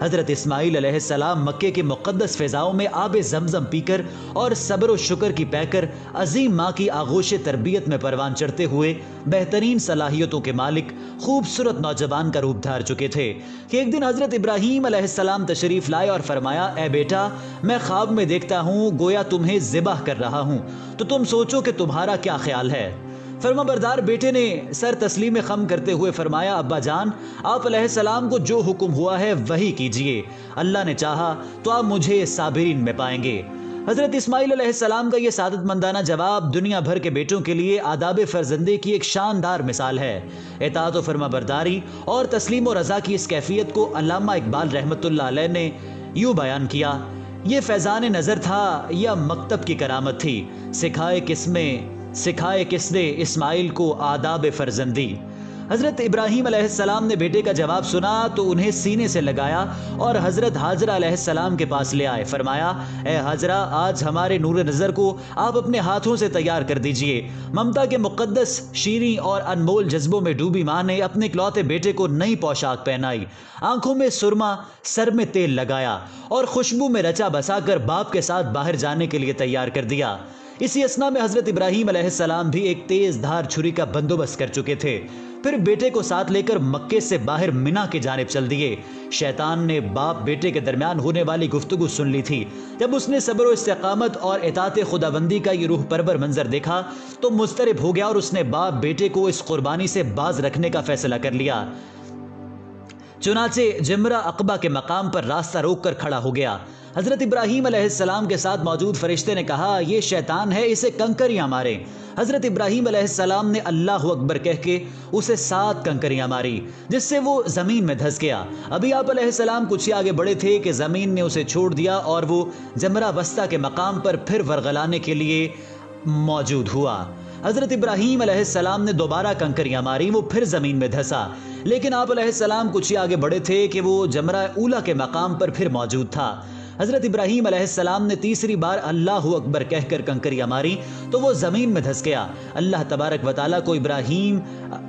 حضرت اسماعیل علیہ السلام مکے کی مقدس فضاؤں میں آب زمزم پی کر اور صبر و شکر کی پہ کر عظیم ماں کی آغوش تربیت میں پروان چڑھتے ہوئے بہترین صلاحیتوں کے مالک خوبصورت نوجوان کا روپ دھار چکے تھے کہ ایک دن حضرت ابراہیم علیہ السلام تشریف لائے اور فرمایا، اے بیٹا، میں خواب میں دیکھتا ہوں گویا تمہیں ذبح کر رہا ہوں، تو تم سوچو کہ تمہارا کیا خیال ہے؟ فرما بردار بیٹے نے سر تسلیم خم کرتے ہوئے فرمایا، ابا جان، آپ علیہ السلام کو جو حکم ہوا ہے وہی کیجئے، اللہ نے چاہا تو آپ مجھے صابرین میں پائیں گے۔ حضرت اسماعیل علیہ السلام کا یہ سعادت مندانہ جواب دنیا بھر کے بیٹوں کے لیے آداب فرزندی کی ایک شاندار مثال ہے۔ اطاعت و فرما برداری اور تسلیم و رضا کی اس کیفیت کو علامہ اقبال رحمۃ اللہ علیہ نے یوں بیان کیا، یہ فیضان نظر تھا یا مکتب کی کرامت تھی، سکھائے کس نے اسماعیل کو آداب فرزندی۔ حضرت ابراہیم علیہ السلام نے بیٹے کا جواب سنا تو انہیں سینے سے لگایا اور حضرت حاجرہ علیہ السلام کے پاس لے آئے۔ فرمایا، اے حاجرہ، آج ہمارے نور نظر کو آپ اپنے ہاتھوں سے تیار کر دیجئے۔ ممتا کے مقدس، شیریں اور انمول جذبوں میں ڈوبی ماں نے اپنے اکلوتے بیٹے کو نئی پوشاک پہنائی، آنکھوں میں سرما، سر میں تیل لگایا اور خوشبو میں رچا بسا کر باپ کے ساتھ باہر جانے کے لیے تیار کر دیا۔ اسی اثنا میں حضرت ابراہیم علیہ السلام بھی ایک تیز دھار چھری کا بندوبست کر چکے تھے، پھر بیٹے کو ساتھ لے کر مکے سے باہر منا کی جانب چل دیے۔ شیطان نے باپ بیٹے کے درمیان ہونے والی گفتگو سن لی تھی۔ جب اس نے صبر و استقامت اور اطاعت خداوندی کا یہ روح پرور منظر دیکھا تو مضطرب ہو گیا اور اس نے باپ بیٹے کو اس قربانی سے باز رکھنے کا فیصلہ کر لیا۔ چنانچہ جمرہ عقبہ کے مقام پر راستہ روک کر کھڑا ہو گیا۔ حضرت ابراہیم علیہ السلام کے ساتھ موجود فرشتے نے کہا، یہ شیطان ہے، اسے کنکریاں ماریں۔ حضرت ابراہیم علیہ السلام نے اللہ اکبر کہہ کے اسے 7 کنکریاں ماری، جس سے وہ زمین میں دھس گیا۔ ابھی آپ علیہ السلام کچھ ہی آگے بڑھے تھے کہ زمین نے اسے چھوڑ دیا اور وہ جمرہ وسطیٰ کے مقام پر پھر ورغلانے کے لیے موجود ہوا۔ حضرت ابراہیم علیہ السلام نے دوبارہ کنکریاں ماری، وہ پھر زمین میں دھسا، لیکن آپ علیہ السلام کچھ ہی آگے بڑھے تھے کہ وہ جمرہ اولا کے مقام پر پھر موجود تھا۔ حضرت ابراہیم علیہ السلام نے تیسری بار اللہ اکبر کہہ کر کنکریاں ماری تو وہ زمین میں دھس گیا۔ اللہ تبارک و تعالیٰ کو ابراہیم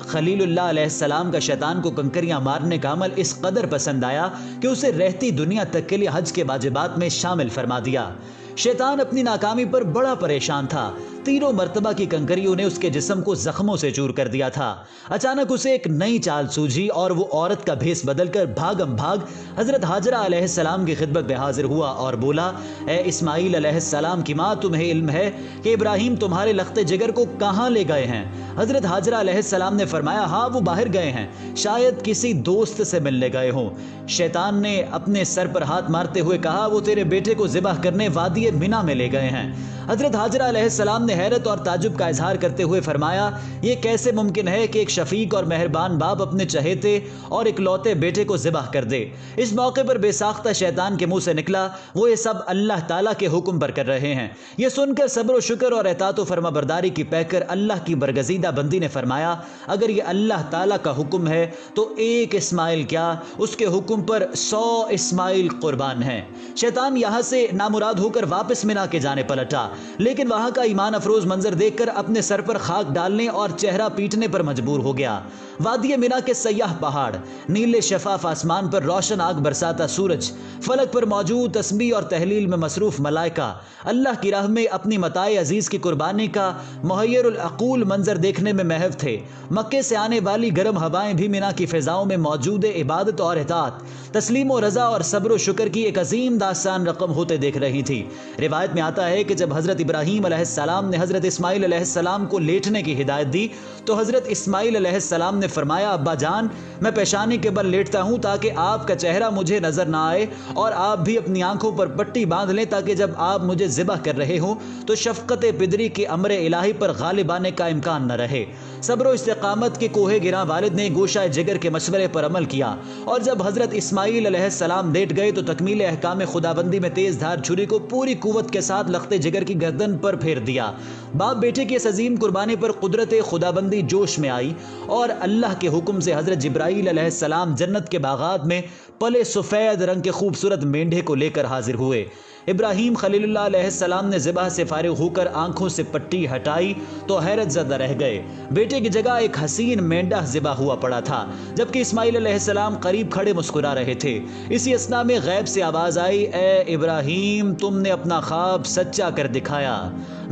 خلیل اللہ علیہ السلام کا شیطان کو کنکریاں مارنے کا عمل اس قدر پسند آیا کہ اسے رہتی دنیا تک کے لیے حج کے واجبات میں شامل فرما دیا۔ شیطان اپنی ناکامی پر بڑا پریشان تھا۔ تینوں مرتبہ کی کنکریوں نے اس کے جسم کو زخموں سے چور کر دیا تھا۔ اچانک اسے ایک نئی چال سوجھی اور وہ عورت کا بھیس بدل کر بھاگم بھاگ حضرت حاجرہ علیہ السلام کی خدمت میں حاضر ہوا اور بولا، اے اسماعیل علیہ السلام کی ماں، تمہیں علم ہے کہ ابراہیم تمہارے لخت جگر کو کہاں لے گئے ہیں؟ حضرت حاجرہ علیہ السلام نے فرمایا، ہاں، وہ باہر گئے ہیں، شاید کسی دوست سے ملنے گئے ہوں۔ شیطان نے اپنے سر پر ہاتھ مارتے ہوئے کہا، وہ تیرے بیٹے کو ذبح کرنے وادی منا میں لے گئے ہیں۔ حضرت حاجرہ علیہ السلام نے حیرت اور تعجب کا اظہار کرتے ہوئے فرمایا، یہ کیسے ممکن ہے کہ ایک شفیق اور مہربان باپ اپنے چہیتے اور اکلوتے بیٹے کو ذبح کر دے؟ اس موقع پر بے ساختہ شیطان کے منہ سے نکلا، وہ یہ سب اللہ تعالیٰ کے حکم پر کر رہے ہیں۔ یہ سن کر صبر و شکر اور اطاعت و فرما برداری کی پہ کر اللہ کی برگزیدہ بندی نے فرمایا، اگر یہ اللہ تعالیٰ کا حکم ہے تو ایک اسماعیل کیا، اس کے حکم پر 100 اسماعیل قربان ہیں۔ شیطان یہاں سے نامراد ہو کر واپس منا کے جانے پلٹا، لیکن وہاں کا ایمان افروز منظر دیکھ کر اپنے سر پر خاک ڈالنے اور چہرہ پیٹنے پر مجبور ہو گیا۔ وادی منا کے سیاہ پہاڑ، نیلے شفاف آسمان پر روشن آگ برساتا سورج، فلک پر موجود تسبیح اور تہلیل میں مصروف ملائکہ، اللہ کی راہ میں اپنی متاع عزیز کی قربانی کا محیر العقول منظر دیکھنے میں محو تھے۔ مکے سے آنے والی گرم ہوائیں بھی منا کی فضاؤں میں موجود عبادت اور اطاعت، تسلیم و رضا اور صبر و شکر کی ایک عظیم داستان رقم ہوتے دیکھ رہی تھی۔ روایت میں آتا ہے کہ جب حضرت ابراہیم علیہ السلام نے حضرت اسماعیل علیہ السلام کو لیٹنے کی ہدایت دی تو حضرت اسماعیل علیہ السلام نے فرمایا، ابا جان، میں پیشانی کے بل لیٹتا ہوں تاکہ آپ کا چہرہ مجھے نظر نہ آئے، اور آپ بھی اپنی آنکھوں پر پٹی باندھ لیں تاکہ جب آپ مجھے ذبح کر رہے ہوں تو شفقت پدری کے امر الہی پر غالب آنے کا امکان نہ رہے۔ صبر و استقامت کے کوہ گراں والد نے گوشہ جگر کے مشورے پر عمل کیا، اور جب حضرت اسماعیل علیہ السلام لیٹ گئے تو تکمیل احکام خداوندی میں تیز دھار چھری کو پوری قوت کے ساتھ لخت جگر کی گردن پر پھیر دیا۔ باپ بیٹے کی اس عظیم قربانی پر قدرت خداوندی جوش میں آئی اور اللہ کے حکم سے حضرت جبرائیل علیہ السلام جنت کے باغات میں پلے سفید رنگ کے خوبصورت مینڈھے کو لے کر حاضر ہوئے۔ ابراہیم خلیل اللہ علیہ السلام نے ذبح سے فارغ ہو کر آنکھوں سے پٹی ہٹائی تو حیرت زدہ رہ گئے۔ بیٹے کی جگہ ایک حسین مینڈا ذبح ہوا پڑا تھا، جبکہ اسماعیل علیہ السلام قریب کھڑے مسکرا رہے تھے۔ اسی اثنا میں غیب سے آواز آئی، اے ابراہیم، تم نے اپنا خواب سچا کر دکھایا،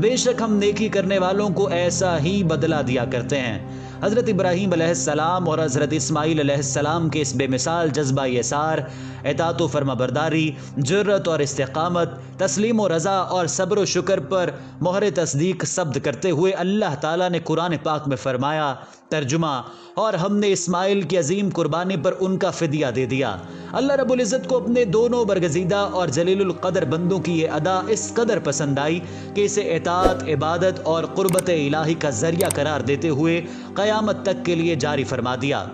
بے شک ہم نیکی کرنے والوں کو ایسا ہی بدلہ دیا کرتے ہیں۔ حضرت ابراہیم علیہ السلام اور حضرت اسماعیل علیہ السلام کے اس بے مثال جذبہ یسار، اطاعت و فرما برداری، جرت اور استقامت، تسلیم و رضا اور صبر و شکر پر مہر تصدیق ثبت کرتے ہوئے اللہ تعالیٰ نے قرآن پاک میں فرمایا، ترجمہ، اور ہم نے اسماعیل کی عظیم قربانی پر ان کا فدیہ دے دیا۔ اللہ رب العزت کو اپنے دونوں برگزیدہ اور جلیل القدر بندوں کی یہ ادا اس قدر پسند آئی کہ اسے اطاعت، عبادت اور قربت الہی کا ذریعہ قرار دیتے ہوئے قیامت تک کے لیے جاری فرما دیا۔